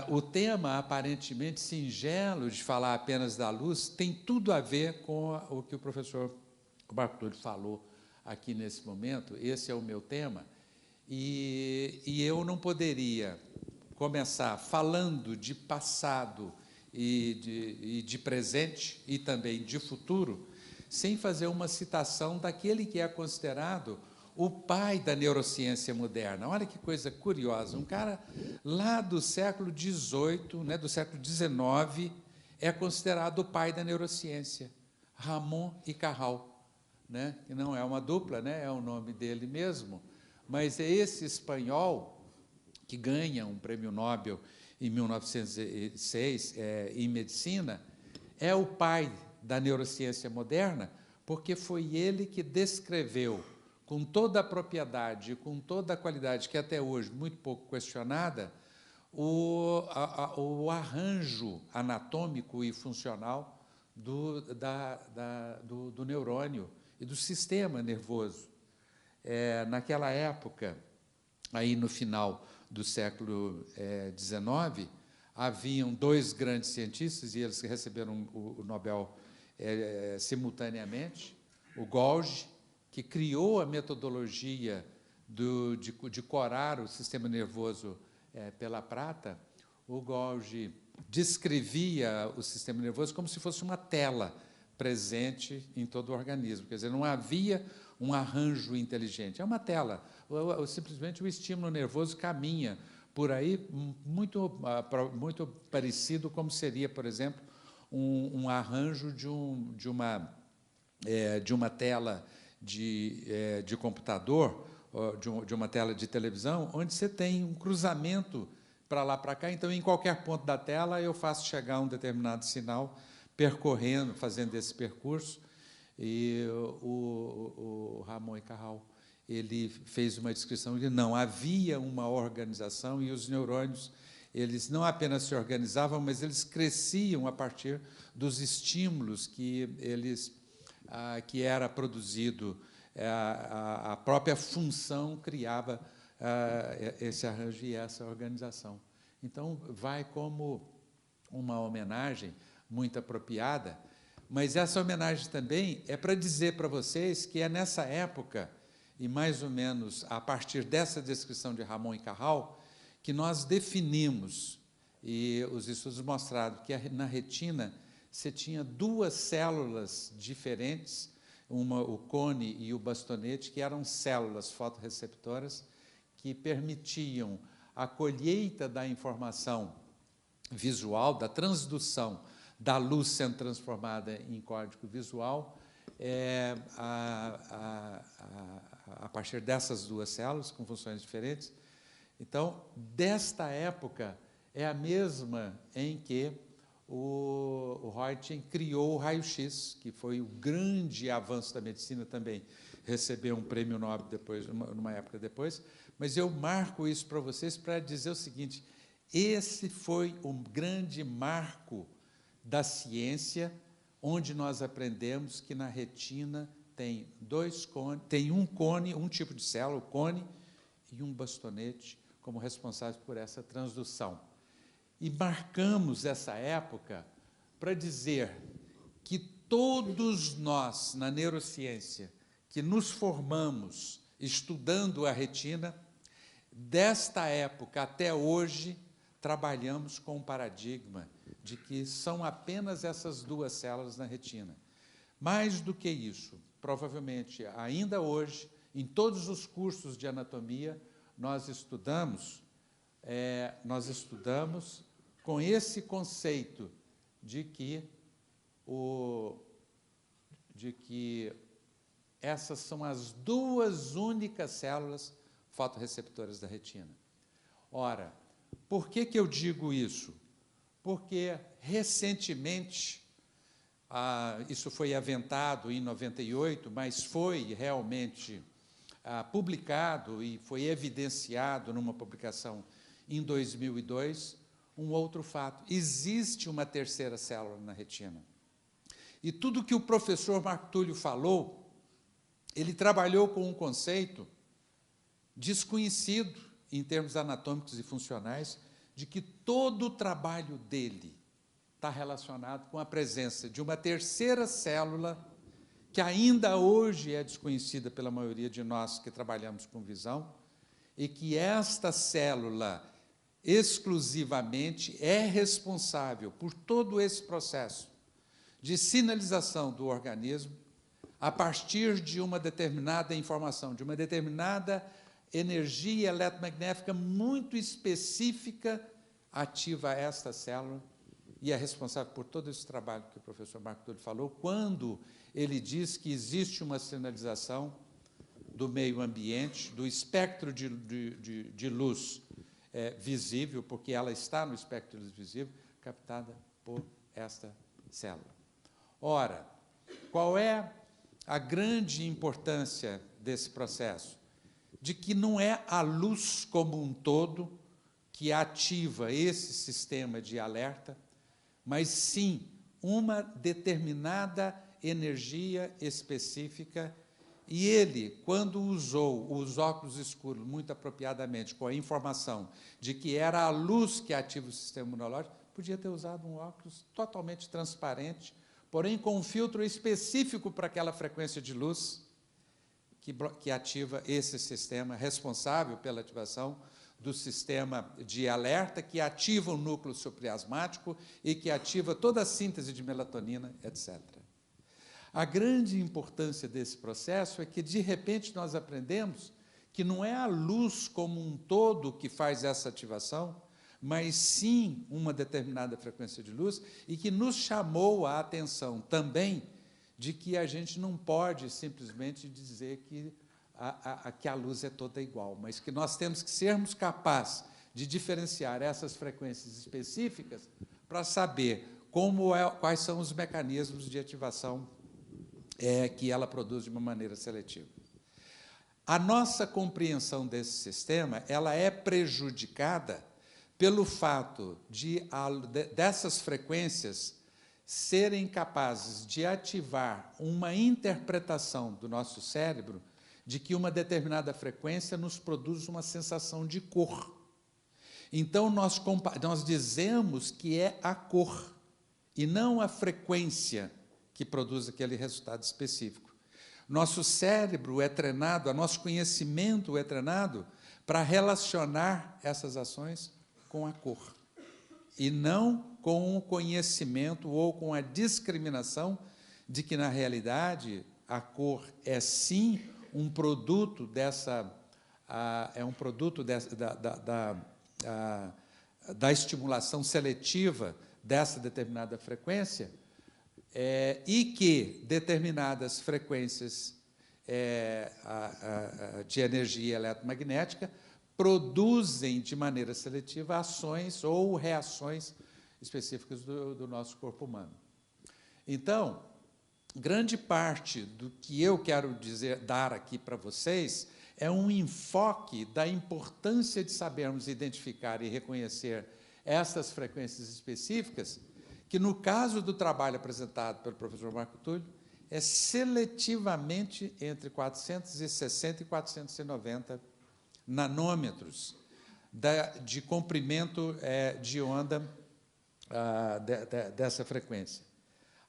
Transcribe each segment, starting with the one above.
O tema, aparentemente singelo, de falar apenas da luz, tem tudo a ver com o que o professor Marco Túlio falou aqui nesse momento. Esse é o meu tema, e eu não poderia começar falando de passado e de presente, e também de futuro, sem fazer uma citação daquele que é considerado o pai da neurociência moderna. Olha que coisa curiosa, um cara lá do século XVIII, do século XIX, é considerado o pai da neurociência, Ramon y Cajal, que não é uma dupla, é o nome dele mesmo, mas é esse espanhol que ganha um prêmio Nobel em 1906 em medicina, é o pai da neurociência moderna, porque foi ele que descreveu com toda a propriedade, com toda a qualidade, que até hoje muito pouco questionada, o arranjo anatômico e funcional do neurônio e do sistema nervoso. Naquela época, aí no final do século XIX, haviam dois grandes cientistas, e eles receberam o Nobel simultaneamente, o Golgi, que criou a metodologia de corar o sistema nervoso pela prata. O Golgi descrevia o sistema nervoso como se fosse uma tela presente em todo o organismo. Quer dizer, não havia um arranjo inteligente, é uma tela. Simplesmente o estímulo nervoso caminha por aí, muito parecido como seria, por exemplo, um arranjo de uma tela de computador, de uma tela de televisão, onde você tem um cruzamento para lá, para cá. Então, em qualquer ponto da tela, eu faço chegar um determinado sinal, percorrendo, fazendo esse percurso. E o Ramon y Cajal, ele fez uma descrição de que não havia uma organização, e os neurônios, eles não apenas se organizavam, mas eles cresciam a partir dos estímulos que era produzido, a própria função criava esse arranjo e essa organização. Então, vai como uma homenagem muito apropriada, mas essa homenagem também é para dizer para vocês que é nessa época, e mais ou menos a partir dessa descrição de Ramon y Cajal, que nós definimos, e os estudos mostraram que na retina você tinha duas células diferentes, o cone e o bastonete, que eram células fotorreceptoras que permitiam a colheita da informação visual, da transdução da luz sendo transformada em código visual, a partir dessas duas células, com funções diferentes. Então, desta época, é a mesma em que o Röntgen criou o raio-x, que foi o grande avanço da medicina também, recebeu um prêmio Nobel depois, numa época depois, mas eu marco isso para vocês para dizer o seguinte: esse foi o grande marco da ciência, onde nós aprendemos que na retina tem um cone, um tipo de célula, o cone, e um bastonete como responsáveis por essa transdução. E marcamos essa época para dizer que todos nós, na neurociência, que nos formamos estudando a retina, desta época até hoje, trabalhamos com um paradigma de que são apenas essas duas células na retina. Mais do que isso, provavelmente, ainda hoje, em todos os cursos de anatomia, nós estudamos com esse conceito de que essas são as duas únicas células fotorreceptoras da retina. Ora, por que eu digo isso? Porque, recentemente, isso foi aventado em 98, mas foi realmente publicado e foi evidenciado numa publicação em 2002, um outro fato: existe uma terceira célula na retina. E tudo que o professor Marco Túlio falou, ele trabalhou com um conceito desconhecido em termos anatômicos e funcionais, de que todo o trabalho dele está relacionado com a presença de uma terceira célula que ainda hoje é desconhecida pela maioria de nós que trabalhamos com visão, e que esta célula exclusivamente é responsável por todo esse processo de sinalização do organismo a partir de uma determinada informação, de uma determinada energia eletromagnética muito específica, ativa esta célula e é responsável por todo esse trabalho que o professor Marco Túlio falou, quando ele diz que existe uma sinalização do meio ambiente, do espectro de luz visível, porque ela está no espectro de luz visível, captada por esta célula. Ora, qual é a grande importância desse processo? De que não é a luz como um todo que ativa esse sistema de alerta, mas sim uma determinada energia específica, e ele, quando usou os óculos escuros muito apropriadamente, com a informação de que era a luz que ativa o sistema imunológico, podia ter usado um óculos totalmente transparente, porém com um filtro específico para aquela frequência de luz que ativa esse sistema, responsável pela ativação do sistema de alerta, que ativa o núcleo supraasmático e que ativa toda a síntese de melatonina, etc. A grande importância desse processo é que, de repente, nós aprendemos que não é a luz como um todo que faz essa ativação, mas sim uma determinada frequência de luz, e que nos chamou a atenção também de que a gente não pode simplesmente dizer que a luz é toda igual, mas que nós temos que sermos capazes de diferenciar essas frequências específicas para saber quais são os mecanismos de ativação que ela produz de uma maneira seletiva. A nossa compreensão desse sistema ela é prejudicada pelo fato dessas frequências serem capazes de ativar uma interpretação do nosso cérebro de que uma determinada frequência nos produz uma sensação de cor. Então, nós dizemos que é a cor, e não a frequência que produz aquele resultado específico. Nosso cérebro é treinado, nosso conhecimento é treinado para relacionar essas ações com a cor, e não com o conhecimento ou com a discriminação de que, na realidade, a cor é, sim, um produto da estimulação seletiva dessa determinada frequência, e que determinadas frequências de energia eletromagnética produzem de maneira seletiva ações ou reações específicas do nosso corpo humano. Então, grande parte do que eu quero dar aqui para vocês é um enfoque da importância de sabermos identificar e reconhecer essas frequências específicas, que, no caso do trabalho apresentado pelo professor Marco Túlio, é seletivamente entre 460 e 490 nanômetros de comprimento de onda dessa frequência.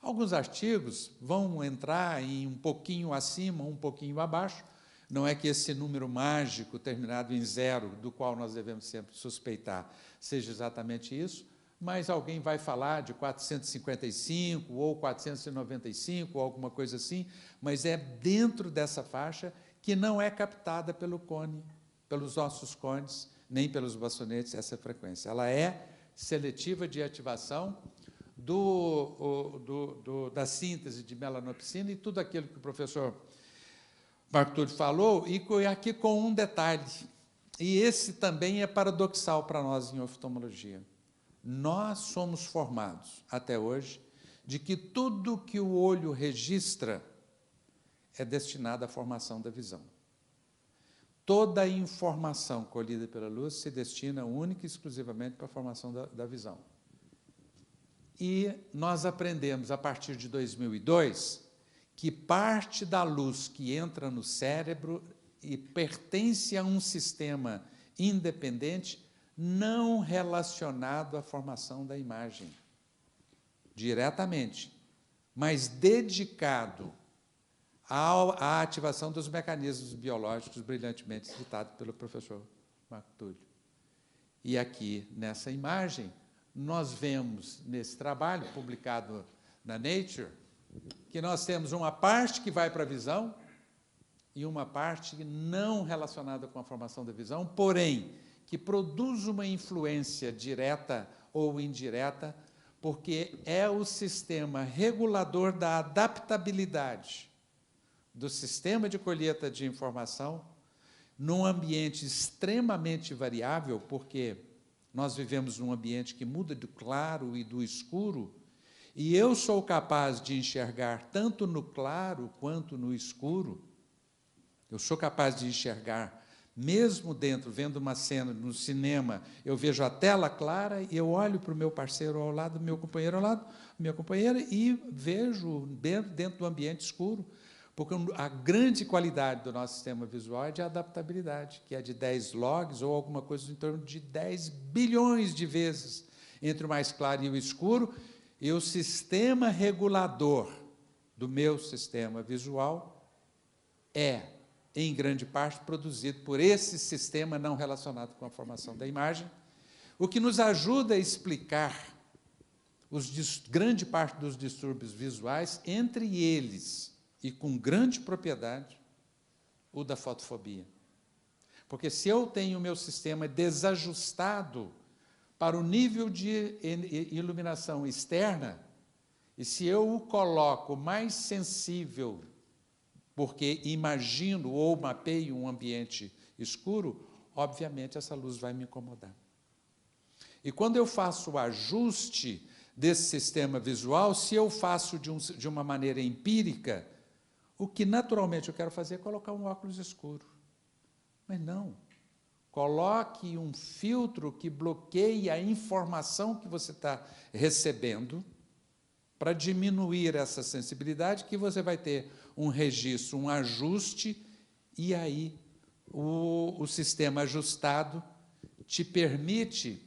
Alguns artigos vão entrar em um pouquinho acima, um pouquinho abaixo. Não é que esse número mágico terminado em 0, do qual nós devemos sempre suspeitar, seja exatamente isso, mas alguém vai falar de 455 ou 495 ou alguma coisa assim, mas é dentro dessa faixa que não é captada pelo cone, pelos nossos cones, nem pelos bastonetes, essa frequência. Ela é seletiva de ativação da síntese de melanopsina e tudo aquilo que o professor Marco Túlio falou, e aqui com um detalhe, e esse também é paradoxal para nós em oftalmologia. Nós somos formados, até hoje, de que tudo que o olho registra é destinado à formação da visão. Toda a informação colhida pela luz se destina única e exclusivamente para a formação da visão. E nós aprendemos, a partir de 2002, que parte da luz que entra no cérebro e pertence a um sistema independente não relacionado à formação da imagem, diretamente, mas dedicado à ativação dos mecanismos biológicos brilhantemente citados pelo professor Marco Túlio. E aqui, nessa imagem, nós vemos, nesse trabalho publicado na Nature, que nós temos uma parte que vai para a visão e uma parte não relacionada com a formação da visão, porém, que produz uma influência direta ou indireta, porque é o sistema regulador da adaptabilidade do sistema de colheita de informação num ambiente extremamente variável, porque nós vivemos num ambiente que muda do claro e do escuro, e eu sou capaz de enxergar tanto no claro quanto no escuro. Eu sou capaz de enxergar, mesmo dentro, vendo uma cena no cinema, eu vejo a tela clara e eu olho para o meu parceiro ao lado, meu companheiro ao lado, minha companheira, e vejo dentro do ambiente escuro, porque a grande qualidade do nosso sistema visual é de adaptabilidade, que é de 10 logs ou alguma coisa em torno de 10 bilhões de vezes entre o mais claro e o escuro, e o sistema regulador do meu sistema visual é, em grande parte, produzido por esse sistema não relacionado com a formação da imagem, o que nos ajuda a explicar grande parte dos distúrbios visuais, entre eles, e com grande propriedade, o da fotofobia. Porque se eu tenho o meu sistema desajustado para o nível de iluminação externa, e se eu o coloco mais sensível, porque imagino ou mapeio um ambiente escuro, obviamente essa luz vai me incomodar. E quando eu faço o ajuste desse sistema visual, se eu faço de uma maneira empírica, o que naturalmente eu quero fazer é colocar um óculos escuro. Mas não. Coloque um filtro que bloqueie a informação que você está recebendo para diminuir essa sensibilidade, que você vai ter um registro, um ajuste, e aí o sistema ajustado te permite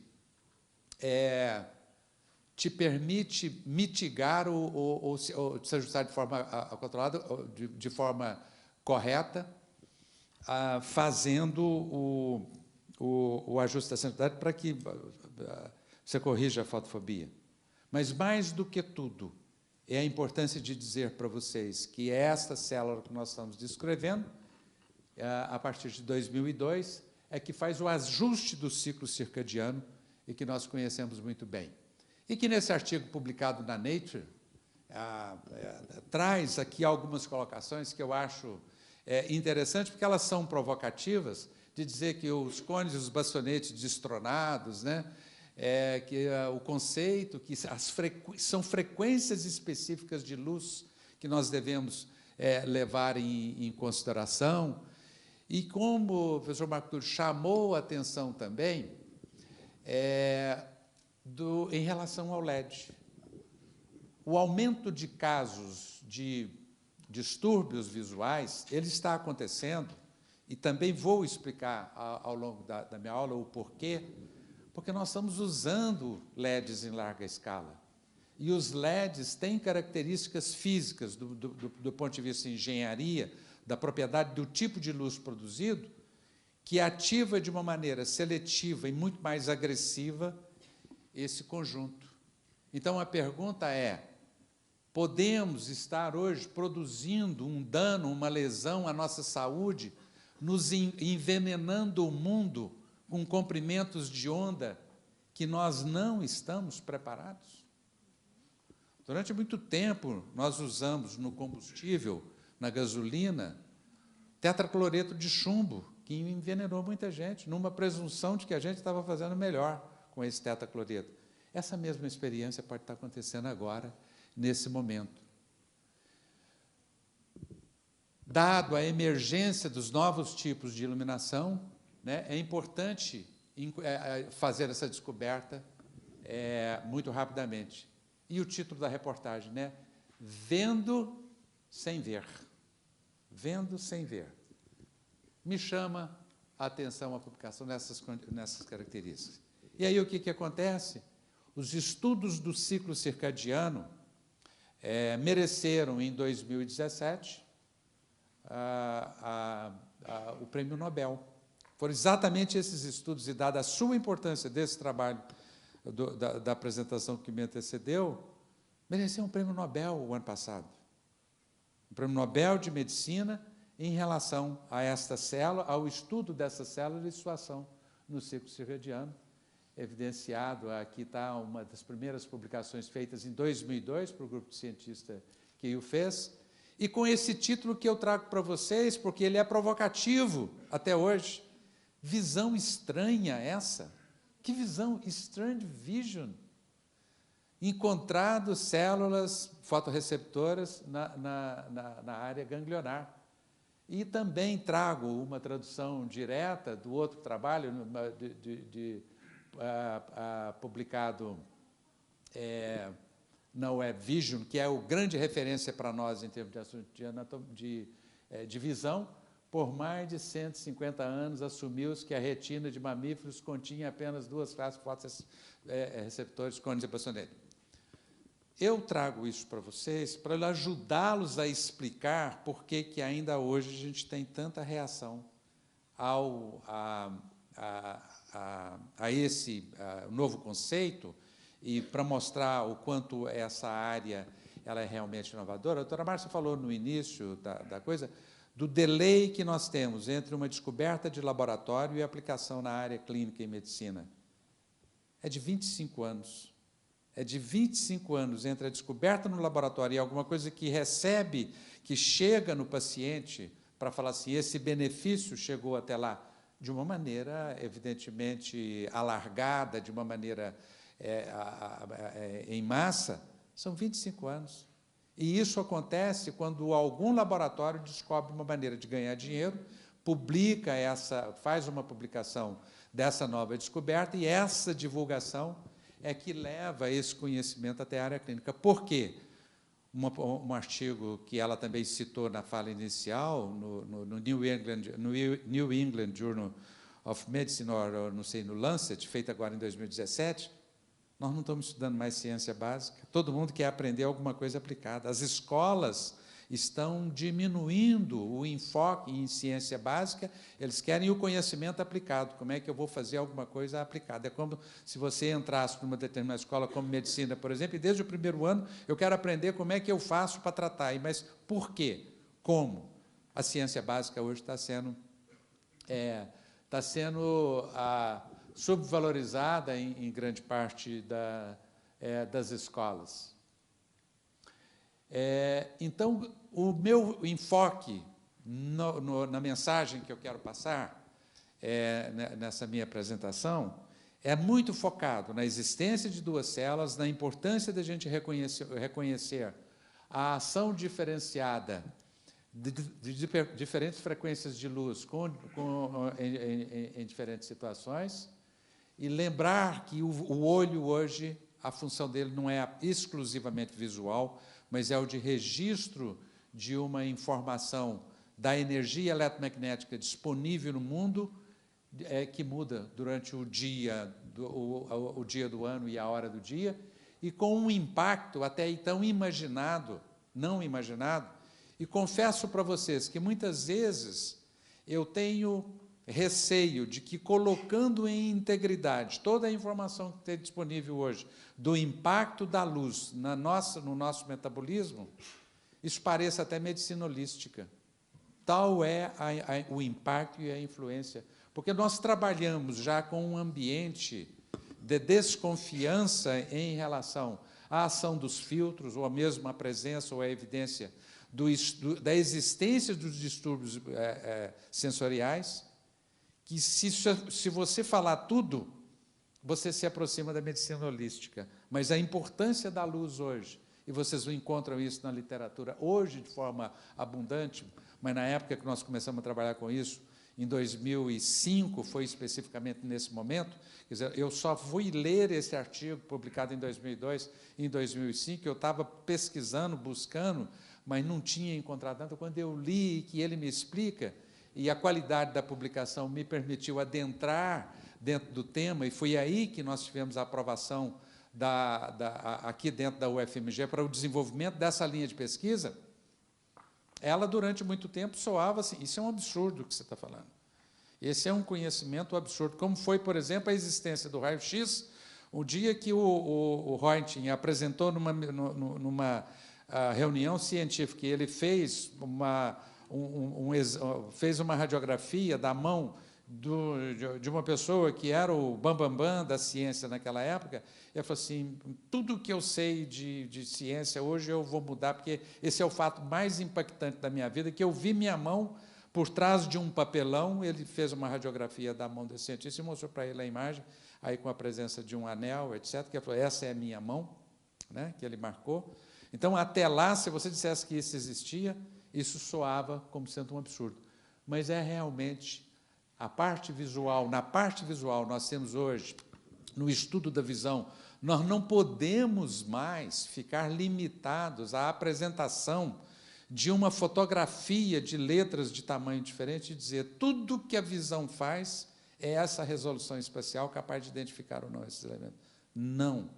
mitigar ou se ajustar de forma controlada, de forma correta, fazendo o ajuste da sensibilidade para que você corrija a fotofobia. Mas, mais do que tudo, é a importância de dizer para vocês que esta célula que nós estamos descrevendo, a partir de 2002, é que faz o ajuste do ciclo circadiano e que nós conhecemos muito bem. E que, nesse artigo publicado na Nature, traz aqui algumas colocações que eu acho interessantes, porque elas são provocativas, de dizer que os cones e os bastonetes destronados, né, que o conceito, que são frequências específicas de luz que nós devemos levar em consideração, e como o professor Marco Túlio chamou a atenção também, em relação ao LED. O aumento de casos de distúrbios visuais, ele está acontecendo, e também vou explicar ao longo da minha aula o porquê, porque nós estamos usando LEDs em larga escala. E os LEDs têm características físicas, do ponto de vista de engenharia, da propriedade do tipo de luz produzido, que ativa de uma maneira seletiva e muito mais agressiva esse conjunto. Então, a pergunta é, podemos estar hoje produzindo um dano, uma lesão à nossa saúde, nos envenenando o mundo com comprimentos de onda que nós não estamos preparados? Durante muito tempo, nós usamos no combustível, na gasolina, tetracloreto de chumbo, que envenenou muita gente, numa presunção de que a gente estava fazendo melhor com esse tetracloreto. Essa mesma experiência pode estar acontecendo agora, nesse momento. Dado a emergência dos novos tipos de iluminação, né, é importante fazer essa descoberta muito rapidamente. E o título da reportagem, né? Vendo sem ver. Vendo sem ver. Me chama atenção à publicação nessas características. E aí o que acontece? Os estudos do ciclo circadiano mereceram, em 2017, o Prêmio Nobel. Foram exatamente esses estudos, e dada a sua importância desse trabalho, da apresentação que me antecedeu, mereceu um Prêmio Nobel o ano passado. Um Prêmio Nobel de Medicina em relação a esta célula, ao estudo dessa célula e sua ação no ciclo circadiano, evidenciado, aqui está uma das primeiras publicações feitas em 2002, para o grupo de cientistas que o fez, e com esse título que eu trago para vocês, porque ele é provocativo até hoje. Visão estranha essa? Que visão? Strange Vision. Encontrado células fotorreceptoras na área ganglionar. E também trago uma tradução direta do outro trabalho, publicado na Web Vision, que é o grande referência para nós em termos de visão. Por mais de 150 anos, assumiu-se que a retina de mamíferos continha apenas 2 classes de fotorreceptores, cônios e passioneiros. Eu trago isso para vocês para ajudá-los a explicar por que ainda hoje a gente tem tanta reação a esse novo conceito, e para mostrar o quanto essa área ela é realmente inovadora. A doutora Márcia falou no início da coisa, do delay que nós temos entre uma descoberta de laboratório e aplicação na área clínica e medicina. É de 25 anos. É de 25 anos entre a descoberta no laboratório e alguma coisa que recebe, que chega no paciente, para falar assim, esse benefício chegou até lá, de uma maneira, evidentemente, alargada, de uma maneira em massa, são 25 anos. E isso acontece quando algum laboratório descobre uma maneira de ganhar dinheiro, faz uma publicação dessa nova descoberta, e essa divulgação é que leva esse conhecimento até a área clínica. Por quê? Um artigo que ela também citou na fala inicial, no New England Journal of Medicine, ou não sei, no Lancet, feito agora em 2017, nós não estamos estudando mais ciência básica, todo mundo quer aprender alguma coisa aplicada. As escolas estão diminuindo o enfoque em ciência básica, eles querem o conhecimento aplicado. Como é que eu vou fazer alguma coisa aplicada? É como se você entrasse numa determinada escola, como medicina, por exemplo, e desde o primeiro ano eu quero aprender como é que eu faço para tratar. Mas por quê? Como? A ciência básica hoje está sendo subvalorizada em grande parte das escolas. Então, o meu enfoque na mensagem que eu quero passar, nessa minha apresentação, é muito focado na existência de 2 células, na importância da gente reconhecer a ação diferenciada de diferentes frequências de luz em diferentes situações, e lembrar que o olho hoje, a função dele não é exclusivamente visual, mas é o de registro de uma informação da energia eletromagnética disponível no mundo, que muda durante o dia do ano e a hora do dia, e com um impacto até então não imaginado, e confesso para vocês que muitas vezes eu tenho receio de que, colocando em integridade toda a informação que tem disponível hoje do impacto da luz no nosso metabolismo, isso pareça até medicina holística. Tal é o impacto e a influência, porque nós trabalhamos já com um ambiente de desconfiança em relação à ação dos filtros, ou mesmo a presença ou a evidência da existência dos distúrbios sensoriais, que se você falar tudo, você se aproxima da medicina holística. Mas a importância da luz hoje, e vocês encontram isso na literatura hoje de forma abundante, mas na época que nós começamos a trabalhar com isso, em 2005, foi especificamente nesse momento, quer dizer, eu só fui ler esse artigo publicado em 2002, em 2005, eu estava pesquisando, buscando, mas não tinha encontrado tanto. Quando eu li, que ele me explica, e a qualidade da publicação me permitiu adentrar dentro do tema, e foi aí que nós tivemos a aprovação aqui dentro da UFMG para o desenvolvimento dessa linha de pesquisa, ela, durante muito tempo, soava assim, isso é um absurdo que você está falando. Esse é um conhecimento absurdo, como foi, por exemplo, a existência do raio-x, o dia que o Röntgen apresentou numa reunião científica, e ele fez fez uma radiografia da mão de uma pessoa que era o bambambam da ciência naquela época, e ele falou assim, tudo que eu sei de ciência hoje eu vou mudar, porque esse é o fato mais impactante da minha vida, que eu vi minha mão por trás de um papelão. Ele fez uma radiografia da mão desse cientista e mostrou para ele a imagem, aí com a presença de um anel, etc., que ele falou, essa é a minha mão, né, que ele marcou. Então, até lá, se você dissesse que isso existia, isso soava como sendo um absurdo. Mas é realmente a parte visual. Na parte visual, nós temos hoje, no estudo da visão, nós não podemos mais ficar limitados à apresentação de uma fotografia de letras de tamanho diferente e dizer tudo que a visão faz é essa resolução espacial capaz de identificar ou não esses elementos. Não.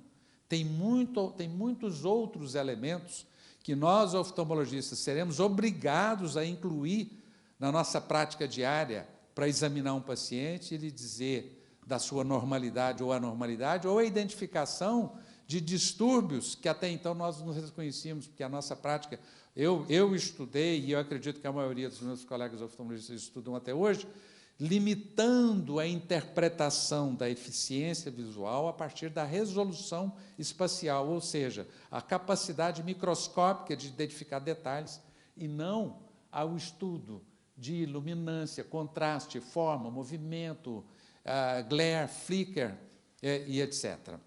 Tem muitos outros elementos que nós, oftalmologistas, seremos obrigados a incluir na nossa prática diária para examinar um paciente e lhe dizer da sua normalidade ou anormalidade, ou a identificação de distúrbios que até então nós não reconhecíamos, porque a nossa prática, eu estudei, e eu acredito que a maioria dos meus colegas oftalmologistas estudam até hoje, limitando a interpretação da eficiência visual a partir da resolução espacial, ou seja, a capacidade microscópica de identificar detalhes, e não ao estudo de luminância, contraste, forma, movimento, glare, flicker, e etc.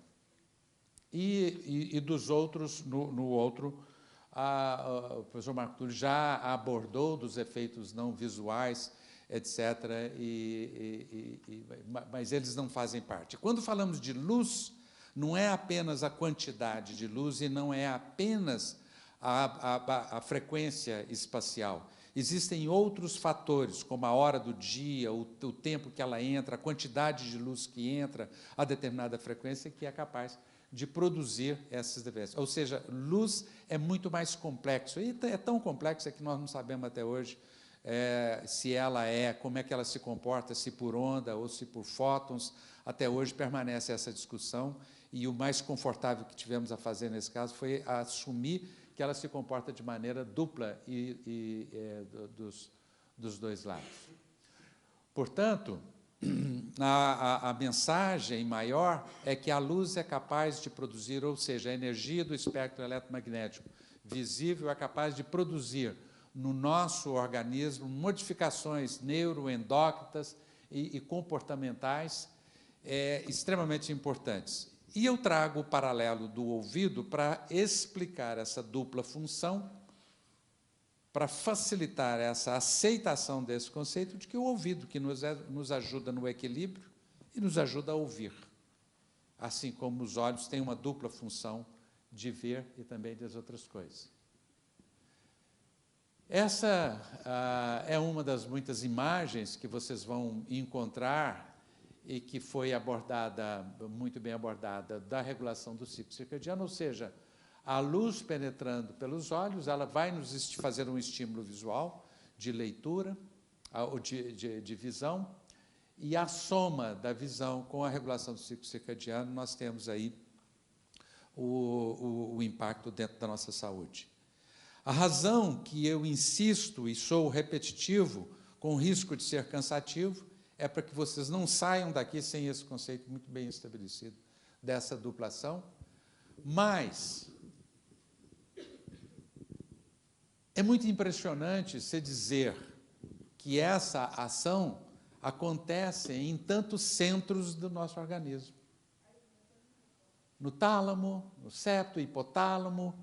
E dos outros, no outro, o professor Marco Túlio já abordou dos efeitos não visuais, etc., mas eles não fazem parte. Quando falamos de luz, não é apenas a quantidade de luz e não é apenas a frequência espacial. Existem outros fatores, como a hora do dia, o tempo que ela entra, a quantidade de luz que entra a determinada frequência, que é capaz de produzir essas diferenças. Ou seja, luz é muito mais complexo, e é tão complexo que nós não sabemos até hoje se ela como é que ela se comporta, se por onda ou se por fótons. Até hoje permanece essa discussão, e o mais confortável que tivemos a fazer nesse caso foi assumir que ela se comporta de maneira dupla dos dois lados. Portanto, a mensagem maior é que a luz é capaz de produzir, ou seja, a energia do espectro eletromagnético visível é capaz de produzir no nosso organismo modificações neuroendócrinas e comportamentais extremamente importantes. E eu trago o paralelo do ouvido para explicar essa dupla função, para facilitar essa aceitação desse conceito de que o ouvido que nos ajuda no equilíbrio e nos ajuda a ouvir, assim como os olhos têm uma dupla função de ver e também das outras coisas. Essa é uma das muitas imagens que vocês vão encontrar e que foi abordada, muito bem abordada, da regulação do ciclo circadiano, ou seja, a luz penetrando pelos olhos, ela vai nos fazer um estímulo visual, de leitura, ou de visão, e a soma da visão com a regulação do ciclo circadiano, nós temos aí o impacto dentro da nossa saúde. A razão que eu insisto e sou repetitivo, com risco de ser cansativo, é para que vocês não saiam daqui sem esse conceito muito bem estabelecido dessa duplação, mas é muito impressionante se dizer que essa ação acontece em tantos centros do nosso organismo. No tálamo, no septo, hipotálamo,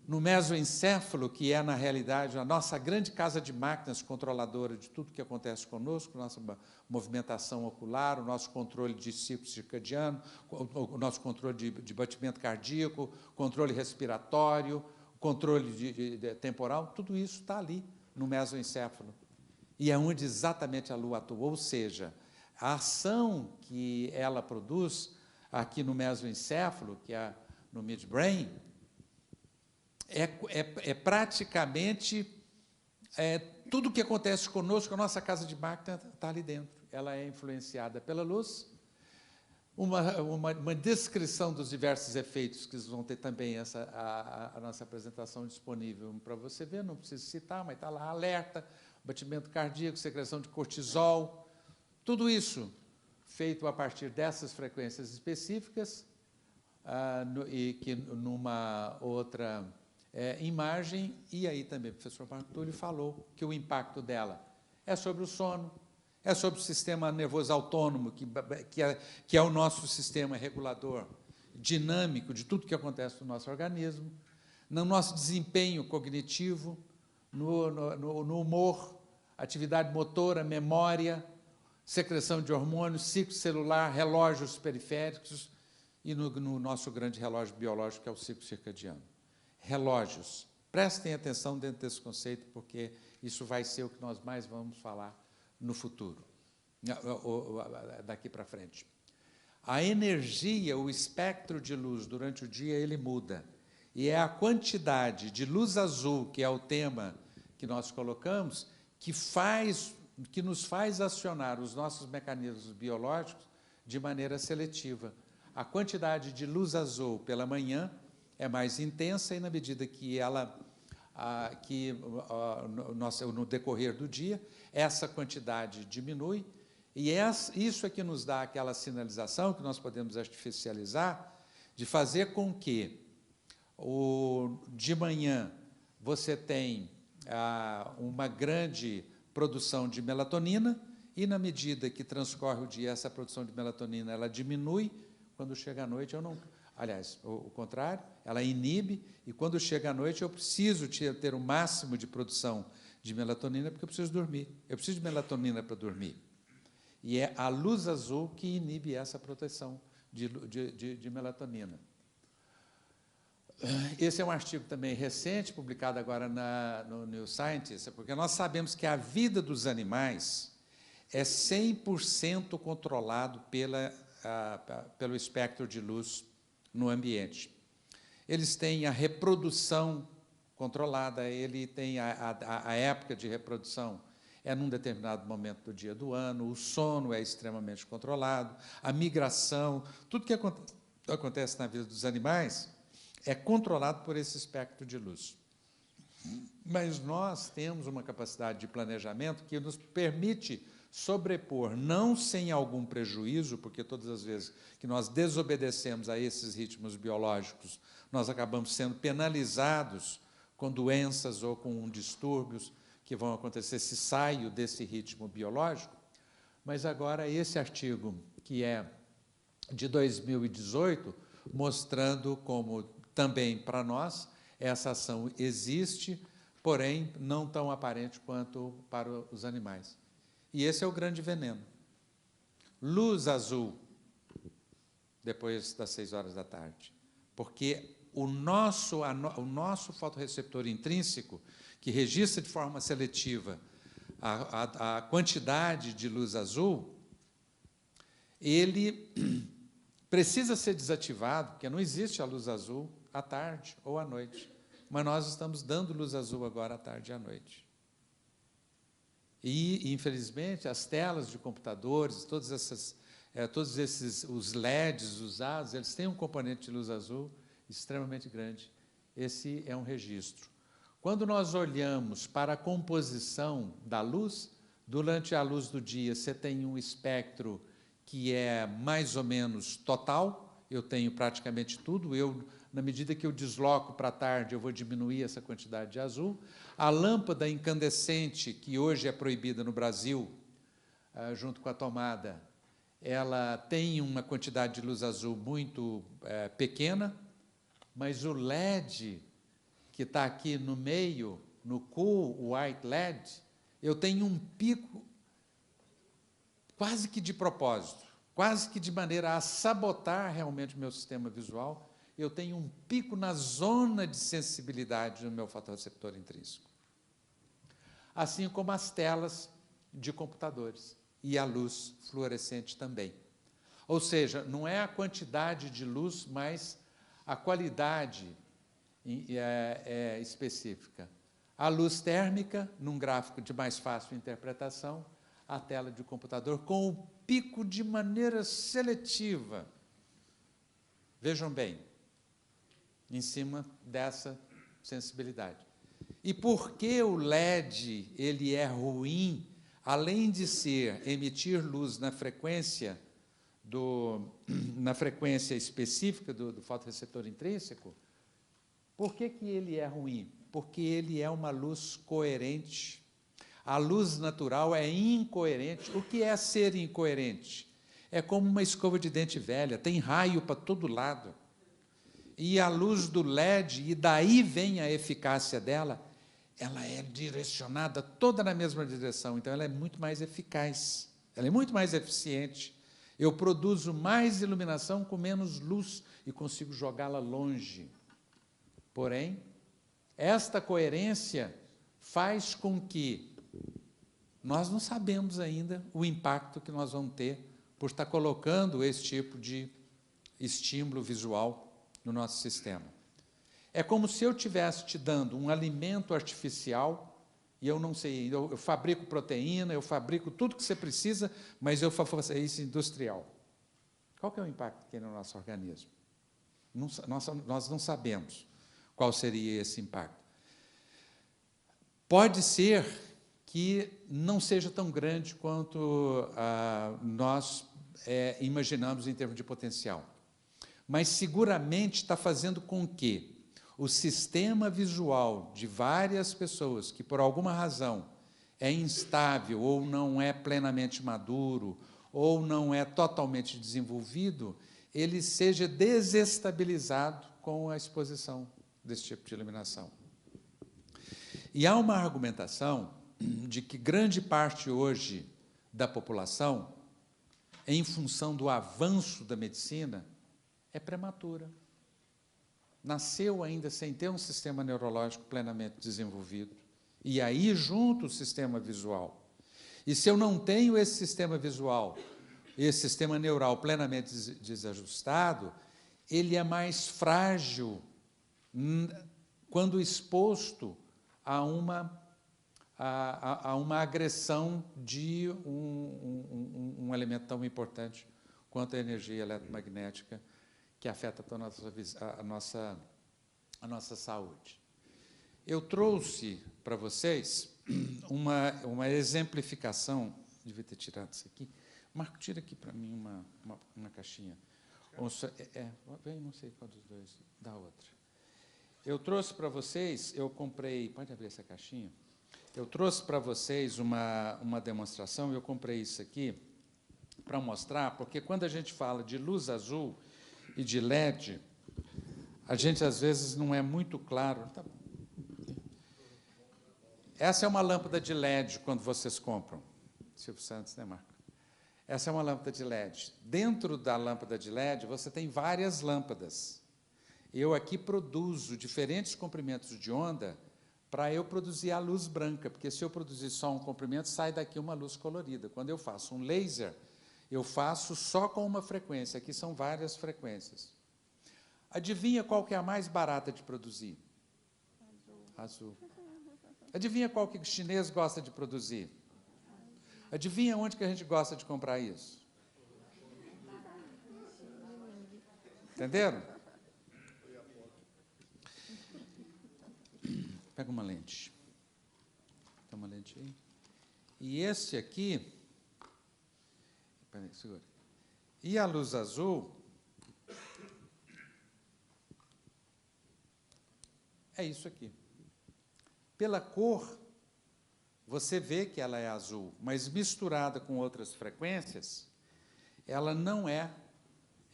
no mesoencéfalo, que é, na realidade, a nossa grande casa de máquinas controladora de tudo que acontece conosco, nossa movimentação ocular, o nosso controle de ciclo circadiano, o nosso controle de batimento cardíaco, controle respiratório, controle temporal, tudo isso está ali no mesoencéfalo. e é onde exatamente a Lua atua, ou seja, a ação que ela produz aqui no mesoencéfalo, que é no midbrain, é praticamente tudo o que acontece conosco, a nossa casa de máquina está ali dentro. Ela é influenciada pela luz. Uma descrição dos diversos efeitos, que vão ter também a nossa apresentação disponível para você ver, não preciso citar, mas está lá, alerta, batimento cardíaco, secreção de cortisol, tudo isso feito a partir dessas frequências específicas, e que numa outra imagem, e aí também o professor Marco Túlio falou que o impacto dela é sobre o sono, é sobre o sistema nervoso autônomo, que é o nosso sistema regulador dinâmico de tudo que acontece no nosso organismo, no nosso desempenho cognitivo, no humor, atividade motora, memória, secreção de hormônios, ciclo celular, relógios periféricos e no nosso grande relógio biológico, que é o ciclo circadiano. Relógios. Prestem atenção dentro desse conceito, porque isso vai ser o que nós mais vamos falar no futuro, daqui para frente. A energia, o espectro de luz durante o dia, ele muda. E é a quantidade de luz azul, que é o tema que nós colocamos, que nos faz acionar os nossos mecanismos biológicos de maneira seletiva. A quantidade de luz azul pela manhã é mais intensa e, na medida que no decorrer do dia, essa quantidade diminui, e isso é que nos dá aquela sinalização que nós podemos artificializar, de fazer com que de manhã você tem uma grande produção de melatonina, e na medida que transcorre o dia, essa produção de melatonina ela diminui, quando chega à noite eu não... Aliás, o contrário, ela inibe, e quando chega à noite eu preciso ter o máximo de produção de melatonina, porque eu preciso dormir. Eu preciso de melatonina para dormir. E é a luz azul que inibe essa proteção de melatonina. Esse é um artigo também recente, publicado agora no New Scientist, porque nós sabemos que a vida dos animais é 100% controlado pelo espectro de luz no ambiente. Eles têm a reprodução controlada, ele tem a época de reprodução é num determinado momento do dia do ano, o sono é extremamente controlado, a migração, tudo que acontece na vida dos animais é controlado por esse espectro de luz. Mas nós temos uma capacidade de planejamento que nos permite sobrepor, não sem algum prejuízo, porque todas as vezes que nós desobedecemos a esses ritmos biológicos, nós acabamos sendo penalizados com doenças ou com distúrbios que vão acontecer se saio desse ritmo biológico. Mas agora esse artigo, que é de 2018, mostrando como também para nós essa ação existe, porém não tão aparente quanto para os animais. E esse é o grande veneno. Luz azul, depois das 6 horas da tarde. Porque o nosso fotorreceptor intrínseco, que registra de forma seletiva a quantidade de luz azul, ele precisa ser desativado, porque não existe a luz azul à tarde ou à noite. Mas nós estamos dando luz azul agora à tarde e à noite. E, infelizmente, as telas de computadores, todos os LEDs usados, eles têm um componente de luz azul extremamente grande. Esse é um registro. Quando nós olhamos para a composição da luz, durante a luz do dia, você tem um espectro que é mais ou menos total, eu tenho praticamente tudo, na medida que eu desloco para a tarde, eu vou diminuir essa quantidade de azul. A lâmpada incandescente, que hoje é proibida no Brasil, junto com a tomada, ela tem uma quantidade de luz azul muito pequena, mas o LED, que está aqui no meio, no cool white LED, eu tenho um pico quase que de propósito, quase que de maneira a sabotar realmente o meu sistema visual, eu tenho um pico na zona de sensibilidade do meu fotorreceptor intrínseco. Assim como as telas de computadores, e a luz fluorescente também. Ou seja, não é a quantidade de luz, mas a qualidade específica. A luz térmica, num gráfico de mais fácil interpretação, a tela de computador, com o pico de maneira seletiva. Vejam bem, em cima dessa sensibilidade. E por que o LED ele é ruim, além de emitir luz na frequência específica do fotorreceptor intrínseco? Por que ele é ruim? Porque ele é uma luz coerente. A luz natural é incoerente. O que é ser incoerente? É como uma escova de dente velha, tem raio para todo lado. E a luz do LED, e daí vem a eficácia dela, ela é direcionada toda na mesma direção, então ela é muito mais eficaz, ela é muito mais eficiente. Eu produzo mais iluminação com menos luz e consigo jogá-la longe. Porém, esta coerência faz com que nós não sabemos ainda o impacto que nós vamos ter por estar colocando esse tipo de estímulo visual no nosso sistema. É como se eu estivesse te dando um alimento artificial e eu não sei, eu fabrico proteína, eu fabrico tudo que você precisa, mas eu faço isso industrial. Qual que é o impacto que tem no nosso organismo? Nós não sabemos qual seria esse impacto. Pode ser que não seja tão grande quanto nós imaginamos em termos de potencial. Mas, seguramente, está fazendo com que o sistema visual de várias pessoas que, por alguma razão, é instável ou não é plenamente maduro ou não é totalmente desenvolvido, ele seja desestabilizado com a exposição desse tipo de iluminação. E há uma argumentação de que grande parte hoje da população, em função do avanço da medicina, é prematura. Nasceu ainda sem ter um sistema neurológico plenamente desenvolvido. E aí, junto o sistema visual. E se eu não tenho esse sistema visual, esse sistema neural plenamente desajustado, ele é mais frágil quando exposto a uma agressão de um elemento tão importante quanto a energia eletromagnética, que afeta toda a nossa saúde. Eu trouxe para vocês uma exemplificação, devia ter tirado isso aqui. Marco, tira aqui para mim uma caixinha. Não sei qual dos dois, da outra. Eu trouxe para vocês, eu comprei, pode abrir essa caixinha? Eu trouxe para vocês uma demonstração, eu comprei isso aqui para mostrar, porque quando a gente fala de luz azul e de LED, a gente às vezes não é muito claro. Tá bom. Essa é uma lâmpada de LED quando vocês compram. Silvio Santos, né, Marco? Essa é uma lâmpada de LED. Dentro da lâmpada de LED, você tem várias lâmpadas. Eu aqui produzo diferentes comprimentos de onda para eu produzir a luz branca, porque se eu produzir só um comprimento, sai daqui uma luz colorida. Quando eu faço um laser, eu faço só com uma frequência. Aqui são várias frequências. Adivinha qual que é a mais barata de produzir? Azul. Adivinha qual que o chinês gosta de produzir? Adivinha onde que a gente gosta de comprar isso? Entenderam? Pega uma lente. Tem uma lente aí. E esse aqui... Peraí, segura. E a luz azul... é isso aqui. Pela cor, você vê que ela é azul, mas misturada com outras frequências, ela não é,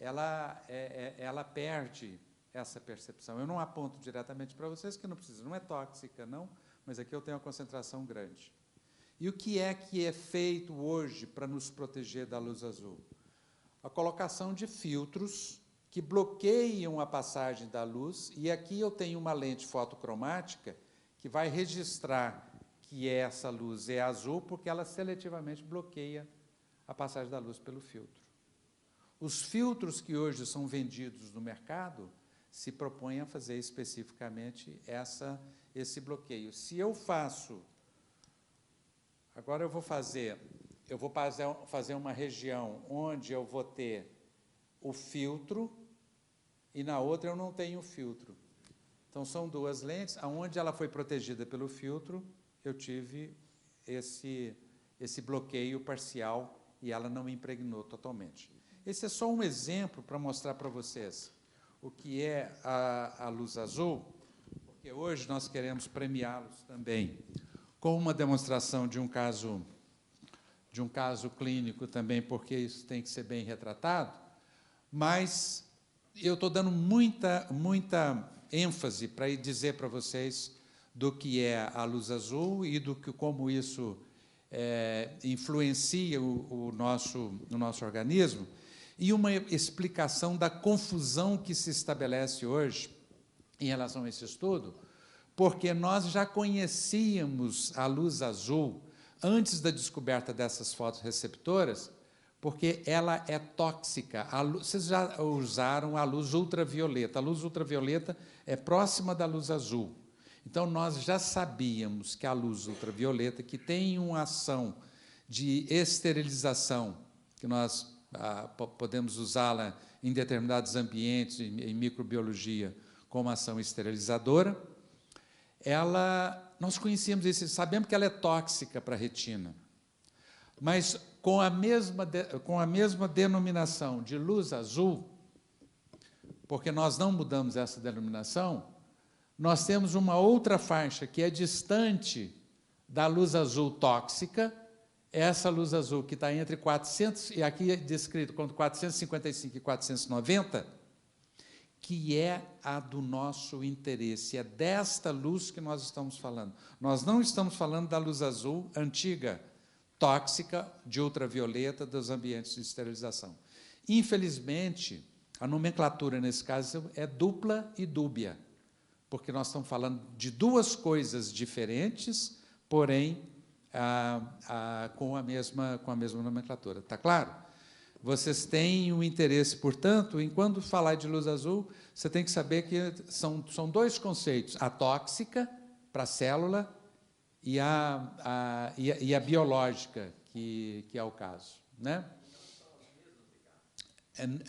ela perde essa percepção. Eu não aponto diretamente para vocês, que não precisa, não é tóxica, não, mas aqui eu tenho uma concentração grande. E o que é feito hoje para nos proteger da luz azul? A colocação de filtros que bloqueiam a passagem da luz, e aqui eu tenho uma lente fotocromática que vai registrar que essa luz é azul porque ela seletivamente bloqueia a passagem da luz pelo filtro. Os filtros que hoje são vendidos no mercado se propõem a fazer especificamente esse bloqueio. Se eu faço... Agora eu vou fazer uma região onde eu vou ter o filtro e na outra eu não tenho filtro. Então, são duas lentes, onde ela foi protegida pelo filtro, eu tive esse bloqueio parcial e ela não impregnou totalmente. Esse é só um exemplo para mostrar para vocês o que é a luz azul, porque hoje nós queremos premiá-los também com uma demonstração de um caso clínico também, porque isso tem que ser bem retratado, mas eu estou dando muita ênfase para dizer para vocês do que é a luz azul e como isso influencia o nosso organismo, e uma explicação da confusão que se estabelece hoje em relação a esse estudo, porque nós já conhecíamos a luz azul antes da descoberta dessas fotorreceptoras, porque ela é tóxica. Vocês já usaram a luz ultravioleta. A luz ultravioleta é próxima da luz azul. Então, nós já sabíamos que a luz ultravioleta, que tem uma ação de esterilização, que nós podemos usá-la em determinados ambientes, em microbiologia, como ação esterilizadora, nós conhecíamos isso, sabemos que ela é tóxica para a retina, mas com a mesma denominação de luz azul, porque nós não mudamos essa denominação, nós temos uma outra faixa que é distante da luz azul tóxica, essa luz azul que está entre 400, e aqui é descrito como 455 e 490, que é a do nosso interesse, é desta luz que nós estamos falando. Nós não estamos falando da luz azul antiga, tóxica, de ultravioleta, dos ambientes de esterilização. Infelizmente, a nomenclatura, nesse caso, é dupla e dúbia, porque nós estamos falando de duas coisas diferentes, porém, com a mesma nomenclatura. Está claro? Vocês têm um interesse, portanto, em quando falar de luz azul, você tem que saber que são dois conceitos, a tóxica, para a célula, e a biológica, que é o caso. Né?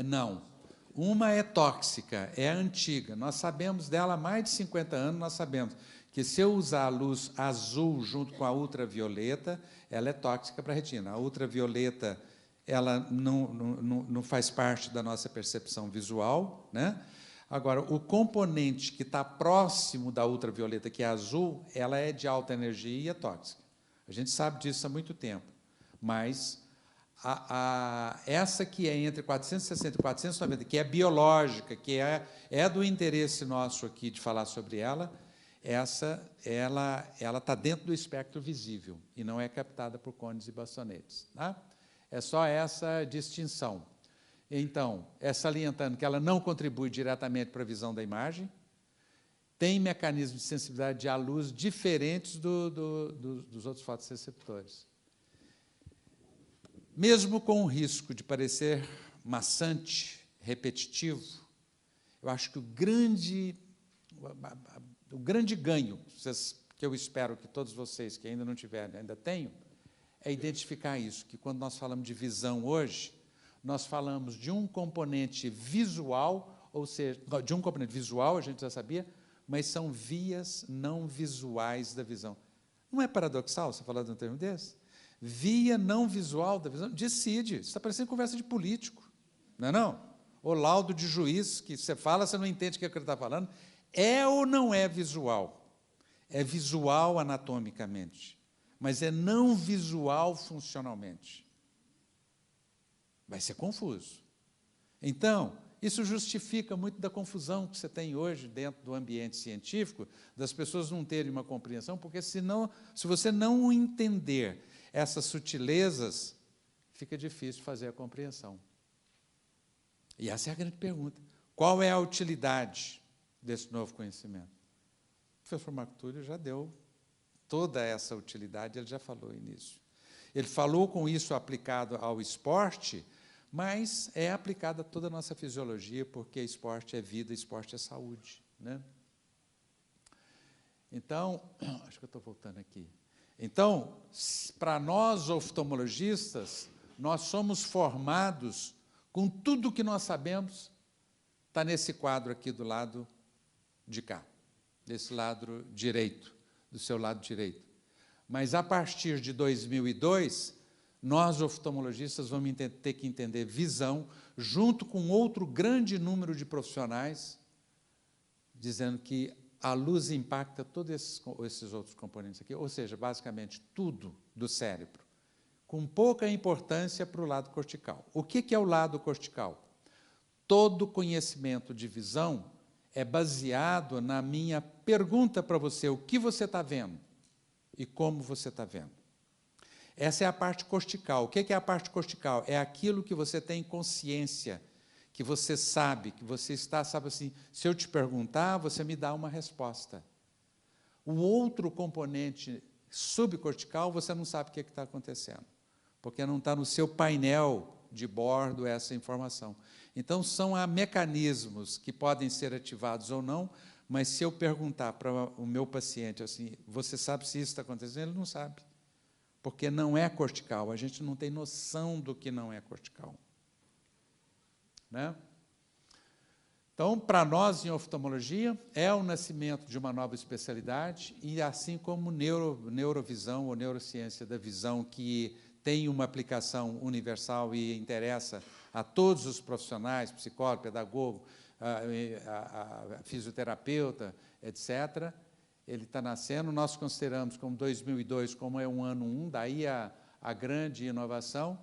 Não. Uma é tóxica, é antiga. Nós sabemos dela há mais de 50 anos, nós sabemos que se eu usar a luz azul junto com a ultravioleta, ela é tóxica para a retina. A ultravioleta, ela não faz parte da nossa percepção visual, né? Agora, o componente que está próximo da ultravioleta, que é azul, ela é de alta energia e é tóxica. A gente sabe disso há muito tempo, mas essa que é entre 460 e 490, que é biológica, que é do interesse nosso aqui de falar sobre ela, ela está dentro do espectro visível e não é captada por cones e bastonetes. Tá? É só essa distinção. Então, salientando que ela não contribui diretamente para a visão da imagem, tem mecanismos de sensibilidade à luz diferentes dos outros fotorreceptores. Mesmo com o risco de parecer maçante, repetitivo, eu acho que o grande ganho, que eu espero que todos vocês que ainda não tiverem, ainda tenham, é identificar isso, que quando nós falamos de visão hoje, nós falamos de um componente visual, ou seja, de um componente visual, a gente já sabia, mas são vias não visuais da visão. Não é paradoxal você falar de um termo desse? Via não visual da visão, decide. Isso está parecendo conversa de político, não é não? Ou laudo de juiz, que você fala, você não entende o que ele está falando. É ou não é visual? É visual anatomicamente, mas é não visual funcionalmente. Vai ser confuso. Então, isso justifica muito da confusão que você tem hoje dentro do ambiente científico, das pessoas não terem uma compreensão, porque senão, se você não entender essas sutilezas, fica difícil fazer a compreensão. E essa é a grande pergunta. Qual é a utilidade desse novo conhecimento? O professor Marco Túlio já deu toda essa utilidade, ele já falou nisso. Ele falou com isso aplicado ao esporte, mas é aplicado a toda a nossa fisiologia, porque esporte é vida, esporte é saúde, né? Então, acho que eu estou voltando aqui. Então, para nós oftalmologistas, nós somos formados com tudo que nós sabemos, está nesse quadro aqui do lado de cá, desse lado direito, do seu lado direito. Mas, a partir de 2002, nós, oftalmologistas, vamos ter que entender visão, junto com outro grande número de profissionais, dizendo que a luz impacta todos esses outros componentes aqui, ou seja, basicamente, tudo do cérebro, com pouca importância para o lado cortical. O que é o lado cortical? Todo conhecimento de visão é baseado na minha pergunta para você, o que você está vendo e como você está vendo. Essa é a parte cortical. O que é a parte cortical? É aquilo que você tem consciência, que você sabe, que você está, sabe assim, se eu te perguntar, você me dá uma resposta. O outro componente subcortical, você não sabe o que está acontecendo, porque não está no seu painel de bordo essa informação. Então, são mecanismos que podem ser ativados ou não, mas se eu perguntar para o meu paciente assim, você sabe se isso está acontecendo? Ele não sabe, porque não é cortical, a gente não tem noção do que não é cortical. Né? Então, para nós, em oftalmologia, é o nascimento de uma nova especialidade, e assim como neurovisão ou neurociência da visão, que tem uma aplicação universal e interessa a todos os profissionais, psicólogo, pedagogo, fisioterapeuta, etc., ele está nascendo. Nós consideramos como 2002 como é um ano 1, daí a grande inovação.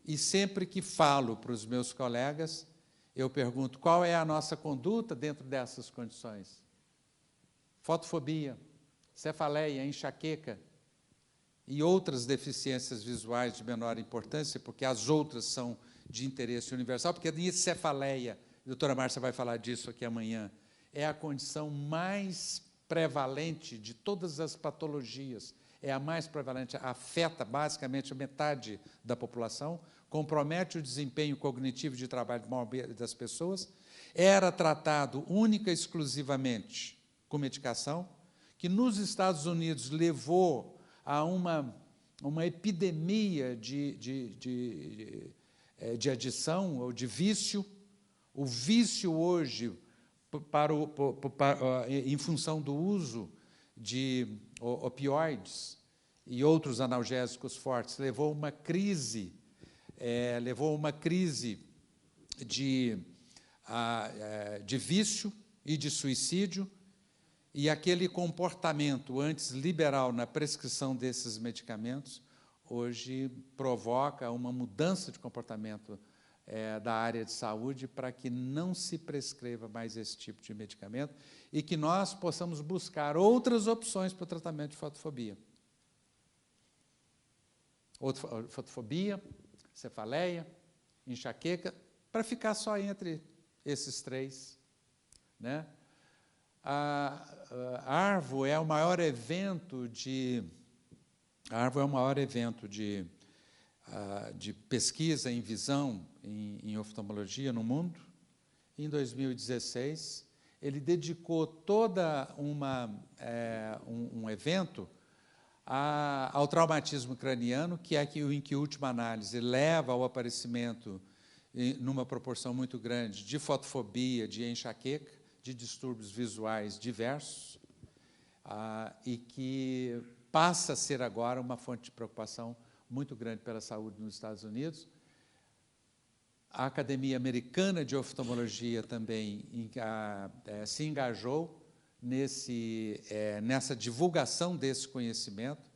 E sempre que falo para os meus colegas, eu pergunto qual é a nossa conduta dentro dessas condições. Fotofobia, cefaleia, enxaqueca e outras deficiências visuais de menor importância, porque as outras são de interesse universal, porque a cefaleia, a doutora Márcia vai falar disso aqui amanhã, é a condição mais prevalente de todas as patologias, é a mais prevalente, afeta basicamente a metade da população, compromete o desempenho cognitivo de trabalho das pessoas, era tratado única e exclusivamente com medicação, que nos Estados Unidos levou a uma epidemia de adição ou de vício. O vício hoje, em função do uso de opioides e outros analgésicos fortes, levou a uma crise de vício e de suicídio, e aquele comportamento antes liberal na prescrição desses medicamentos, hoje provoca uma mudança de comportamento da área de saúde para que não se prescreva mais esse tipo de medicamento e que nós possamos buscar outras opções para o tratamento de fotofobia. Fotofobia, cefaleia, enxaqueca, para ficar só entre esses três. Né? A ARVO é o maior evento de pesquisa em visão em oftalmologia no mundo. Em 2016, ele dedicou toda um evento ao traumatismo craniano, que é em que, última análise, leva ao aparecimento, numa proporção muito grande, de fotofobia, de enxaqueca, de distúrbios visuais diversos, e que passa a ser agora uma fonte de preocupação muito grande pela saúde nos Estados Unidos. A Academia Americana de Oftalmologia também se engajou nessa divulgação desse conhecimento,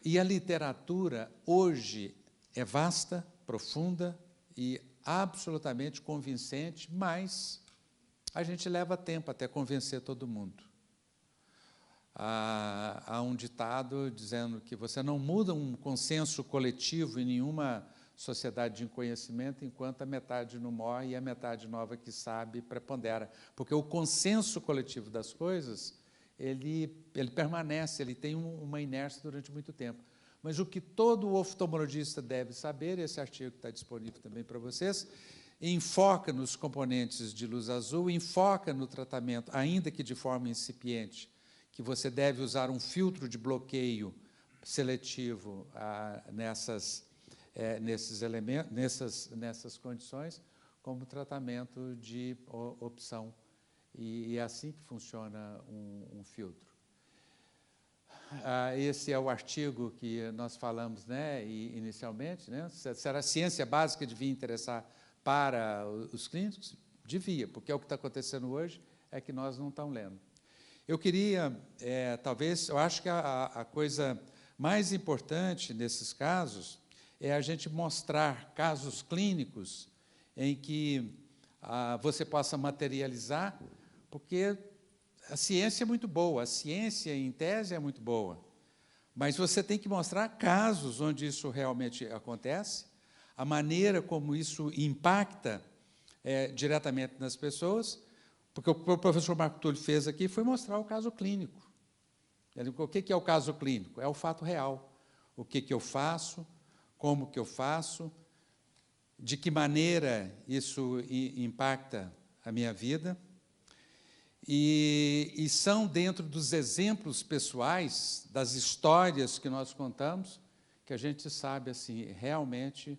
e a literatura hoje é vasta, profunda e absolutamente convincente, mas a gente leva tempo até convencer todo mundo. Há um ditado dizendo que você não muda um consenso coletivo em nenhuma sociedade de conhecimento enquanto a metade não morre e a metade nova que sabe prepondera. Porque o consenso coletivo das coisas, ele permanece, ele tem uma inércia durante muito tempo. Mas o que todo oftalmologista deve saber, esse artigo está disponível também para vocês, enfoca nos componentes de luz azul, enfoca no tratamento, ainda que de forma incipiente, que você deve usar um filtro de bloqueio seletivo nesses elementos, nessas condições, como tratamento de opção. E é assim que funciona um filtro. Esse é o artigo que nós falamos, né, inicialmente, né? Se a ciência básica devia interessar para os clínicos, devia, porque é o que está acontecendo hoje, é que nós não estamos lendo. Eu queria, talvez, eu acho que a coisa mais importante nesses casos é a gente mostrar casos clínicos em que você possa materializar, porque a ciência é muito boa, a ciência, em tese, é muito boa, mas você tem que mostrar casos onde isso realmente acontece, a maneira como isso impacta diretamente nas pessoas, porque o que o professor Marco Túlio fez aqui foi mostrar o caso clínico. O que é o caso clínico? É o fato real. O que eu faço, como que eu faço, de que maneira isso impacta a minha vida. E são dentro dos exemplos pessoais, das histórias que nós contamos, que a gente sabe, assim, realmente,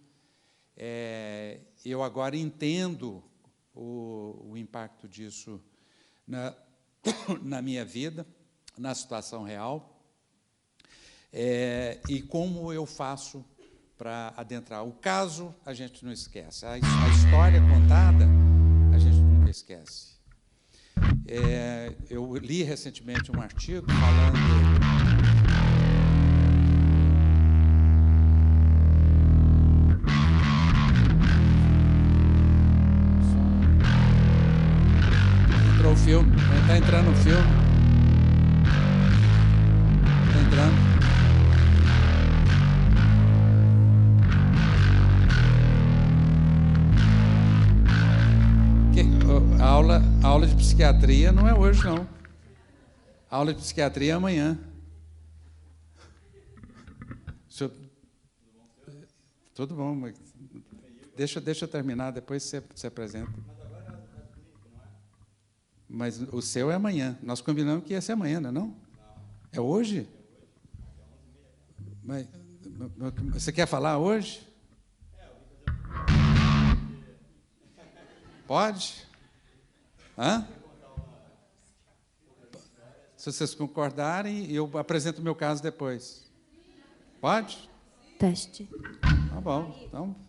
eu agora entendo o impacto disso na minha vida, na situação real, e como eu faço para adentrar. O caso, a gente não esquece. A história contada, a gente nunca esquece. Eu li recentemente um artigo falando... Entrou o filme, está entrando o filme. Está entrando. A aula de psiquiatria não é hoje, não. A aula de psiquiatria é amanhã. Tudo bom, mas deixa eu terminar, depois você apresenta. Mas o seu é amanhã. Nós combinamos que ia ser amanhã, não é não? É hoje? Mas, você quer falar hoje? Pode? Hã? Se vocês concordarem, eu apresento o meu caso depois. Pode? Teste. Tá bom. Então...